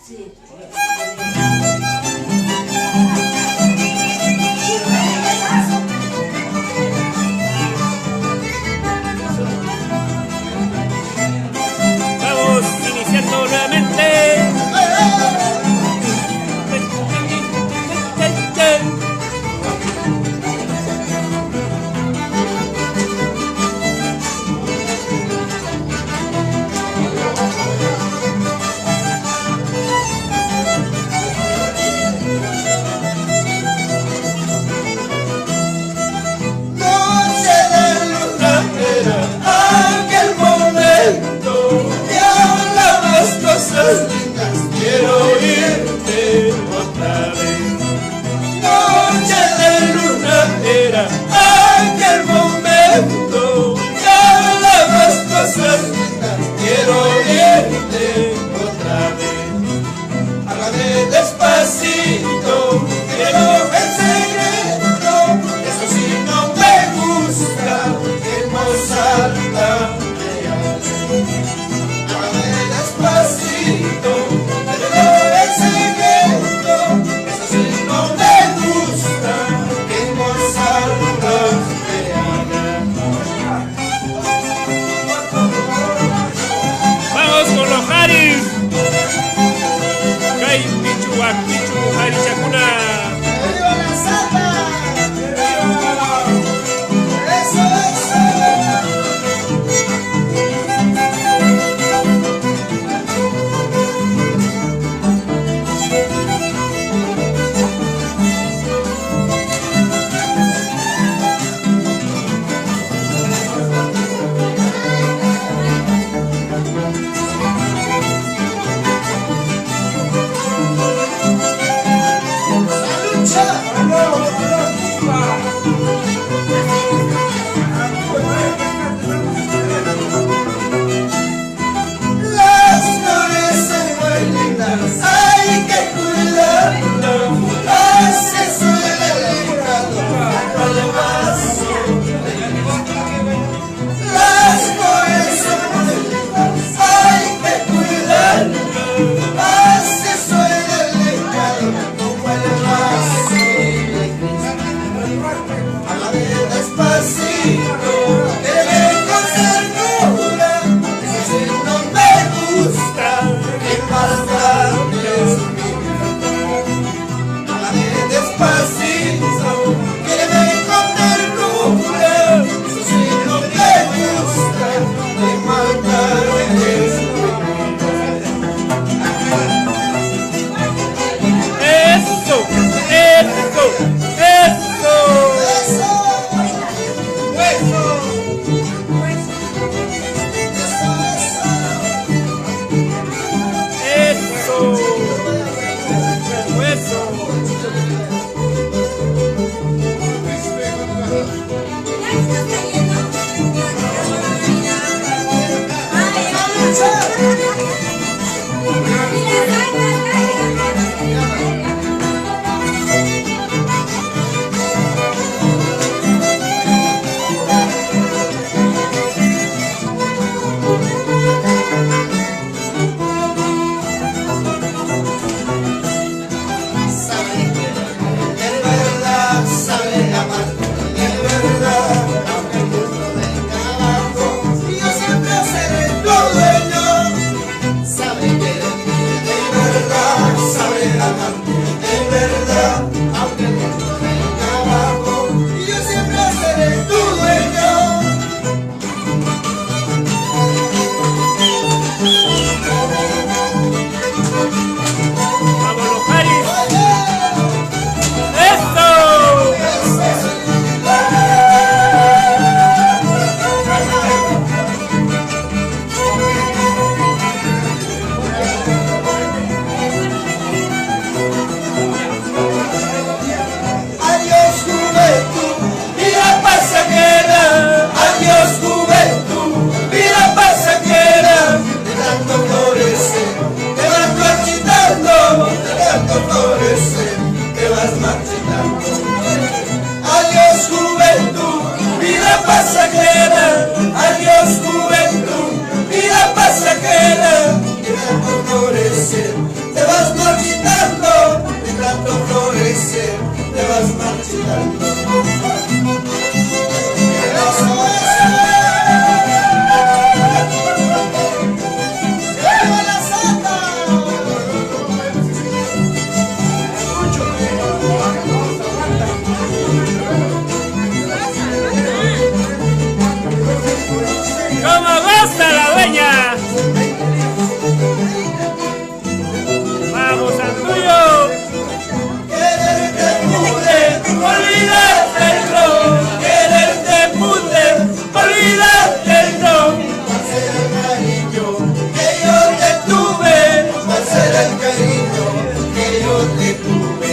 Sí. Vamos iniciando nuevamente. Quiero irte otra vez. Noche de luna era aquel momento. Ya hablabas cosas lindas. Quiero irte otra vez. Háblame despacito. Quiero el secreto. Eso sí no me gusta. En voz alta me hables. Háblame despacito. ¡Cómo goza la dueña! ¡Vamos al tuyo! Quererte pude olvidar del ron, quererte pude olvidar del ron. Va a ser el cariño que yo te tuve, va a ser el cariño que yo te tuve.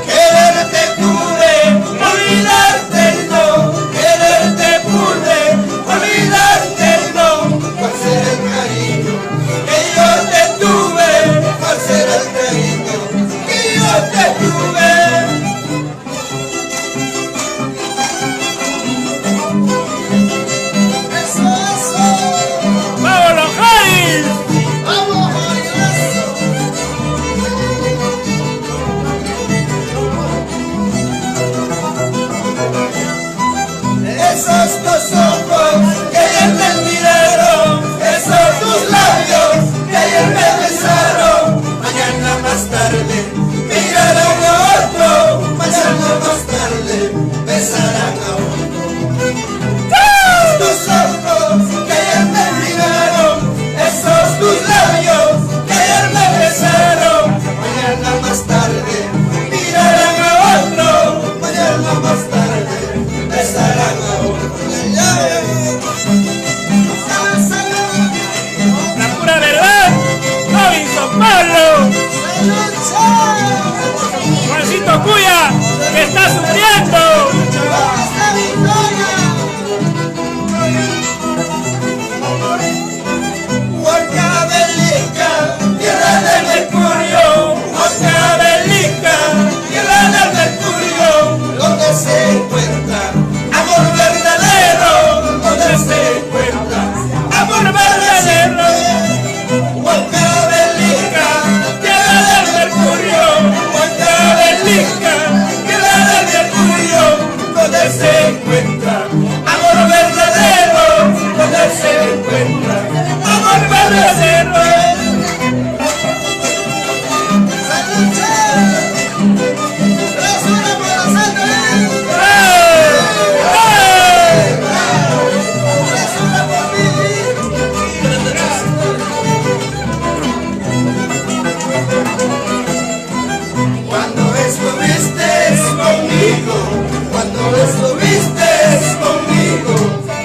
Quererte pude olvidar del ron, quererte pude olvidar del ron. Va a ser el cariño que yo te tuve, va a ser el cariño que yo te tuve. Eso, eso. ¡Vamos los Javis! Vamos a eso. Esos dos ojos que ayer me miraron, esos tus labios que ayer me besaron, mañana más tarde mirarán a otro, mañana más tarde besarán a otro. Esos ojos que ayer me miraron, esos tus labios que ayer me besaron, mañana más tarde mirarán a otro, mañana más tarde besarán a otro. ¡La pura verdad! ¡Robinson Pablo! ¡Juancito Cuya! ¡Que está sufriendo! Huancavelica, tierra del Mercurio, Huancavelica, tierra del Mercurio, donde se encuentra amor verdadero, donde se encuentra amor verdadero. Huancavelica, tierra del Mercurio, Huancavelica, tierra del Mercurio, donde se encuentra amor verdadero, donde se encuentra amor verdadero. Cuando estuviste conmigo, cuando estuviste conmigo,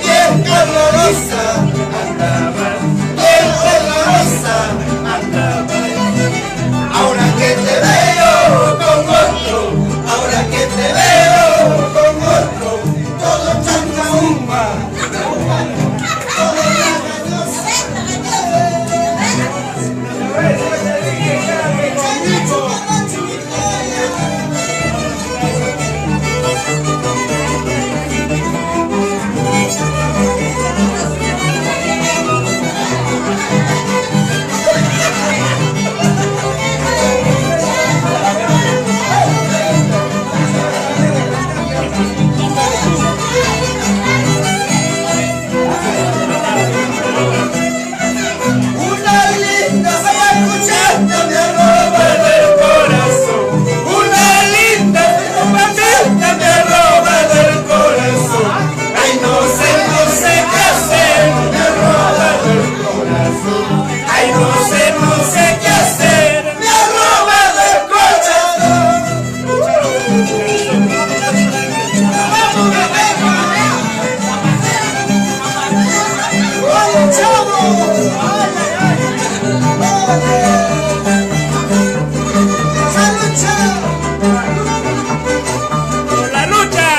bien calorosa andaba, bien calorosa andaba. Ahora que te veo con otro, ahora que te veo con otro, todo tanta humba, todo una linda sayacuchita me arroba del corazón, una linda sayacuchita me arroba del corazón. Ay, no sé qué hacer, me arroba del corazón. Ay, no sé qué hacer, me arroba del corazón. ¡Oye, chavo! ¡Por la lucha!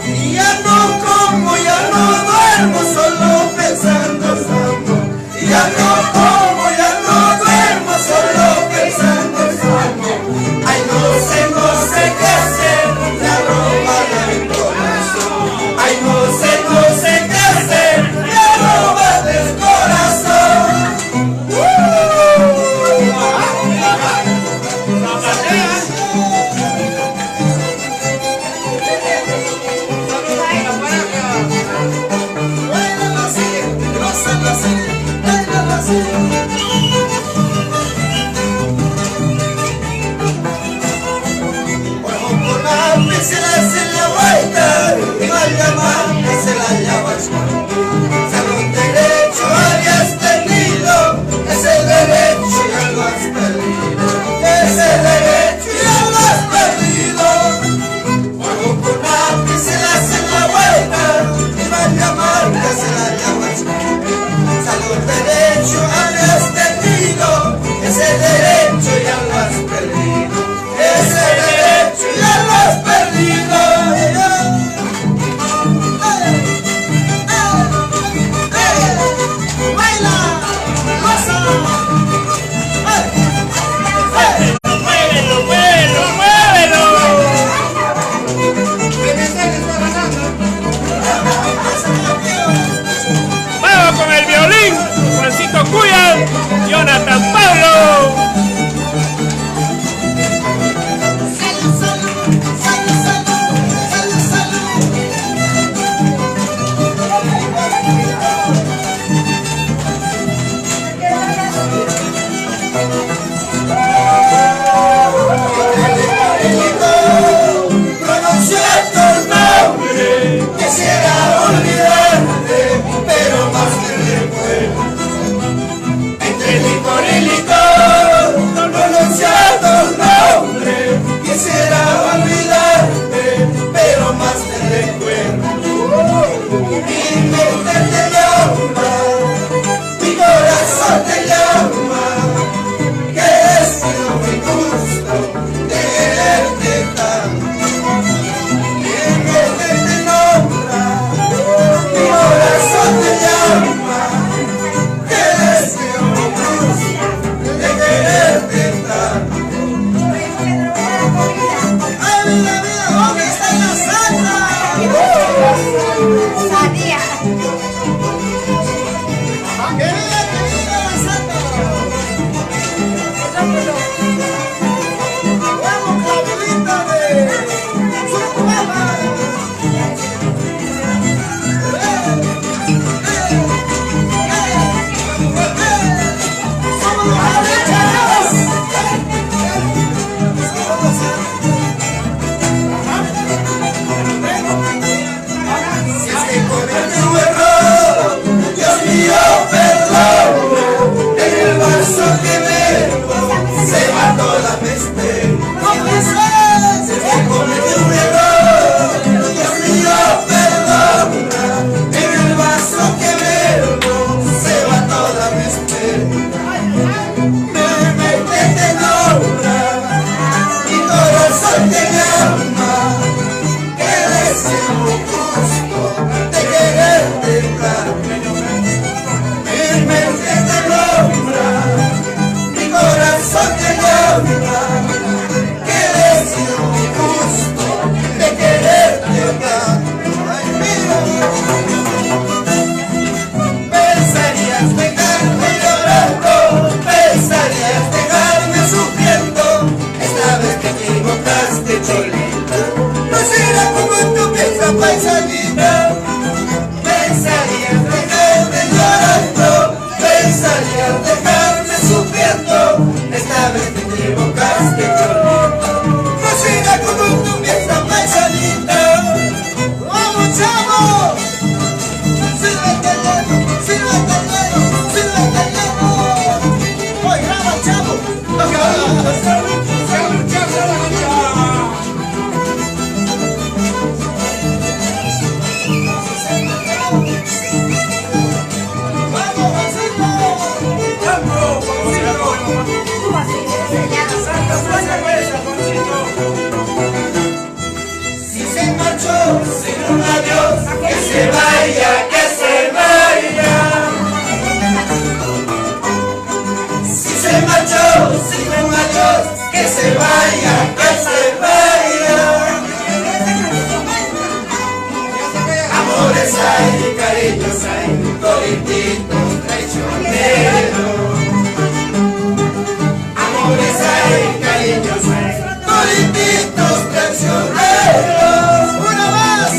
Y ya no cometí un error, Dios mío, perdón. En el vaso que bebo se va toda peste. Cometí un error, Dios mío, perdona. En el vaso que bebo se va toda peste. Me metiste en obra, mi corazón te llama. Qué deseo justo de quererte dar. Me metiste en obra, mi corazón te llama. Qué deseo justo de quererte dar. Ay, mira. Pensarías dejarme llorando, pensarías dejarme sufriendo. Esta vez te equivocaste, cholita. No será como tú piensas, paisanita. Pensarías dejarme llorando, pensarías dejarme sufriendo. Esta vez te equivocaste, cholita. No será como tú piensas, paisanita. ¡Vamos, chavo! ¡Sílvete el dedo! ¡Sílvete el dedo! ¡Sílvete el dedo! ¡Hoy graba, chavo! ¡Vamos, si se marchó sin un adiós, que se vaya, que se vaya. Si se marchó sin un adiós, que se vaya, que se vaya. Amores hay, cariños hay, todititos traicioneros. Amores hay, cariños hay, todititos traicioneros. Una más.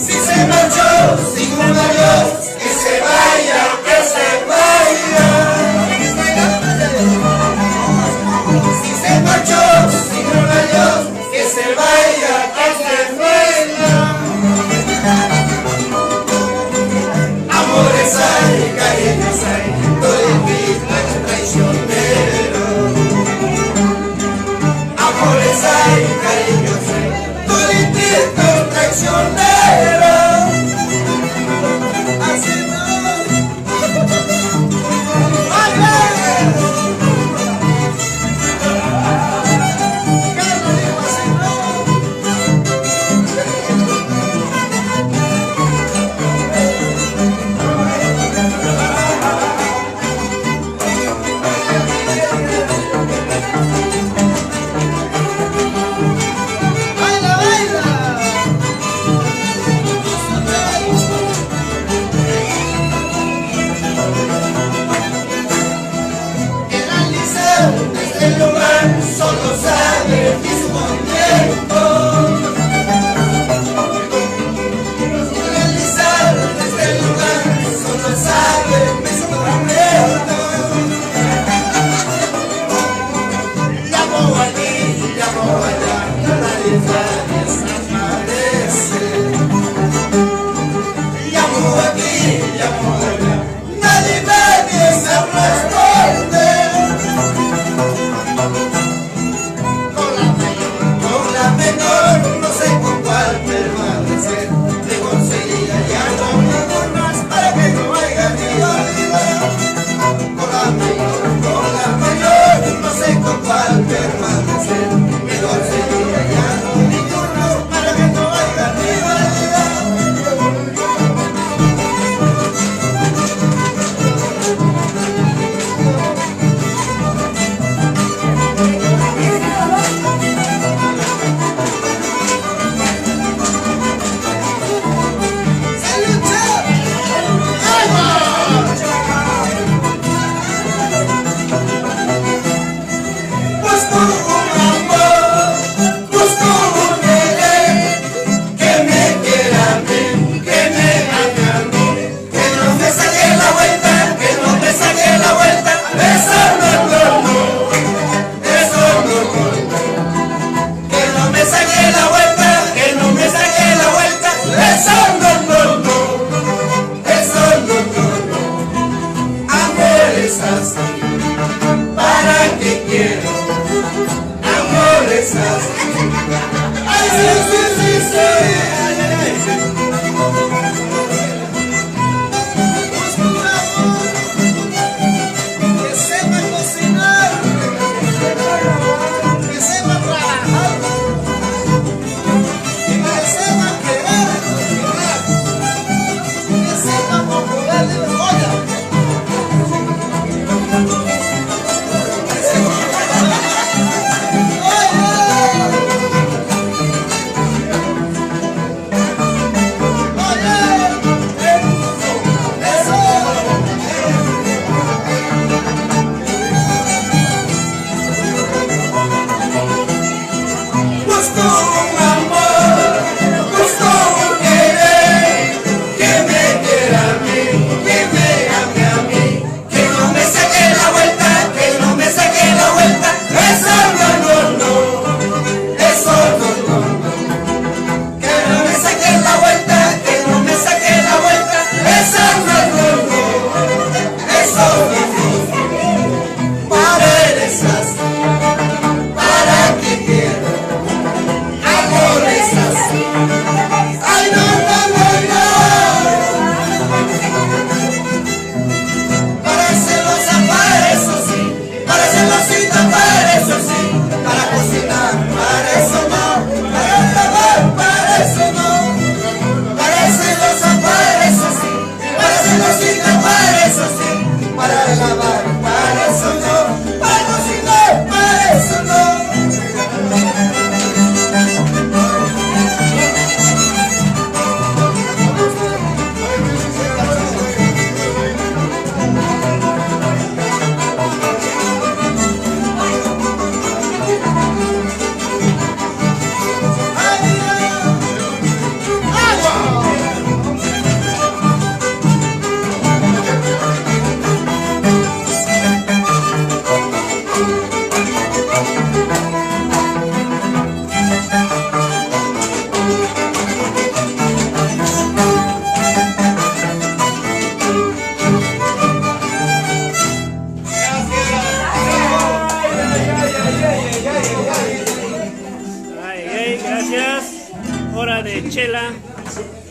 Si se marchó sin un adiós, que se vaya, que se vaya. Si se marchó sin un adiós, que se vaya, que se vaya. Amores hay,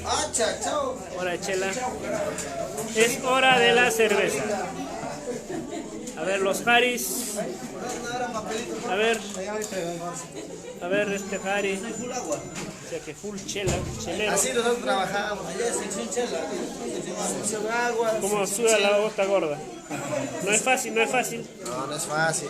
Hacha, chao. Hora de chela. Es hora de la cerveza. A ver, los Haris. A ver. A ver, este Harry. O sea que full chela, chelero. Así nosotros trabajamos. Allá es sección chela. Sección agua. Como suda la gota gorda. No es fácil, no es fácil. No, no es fácil.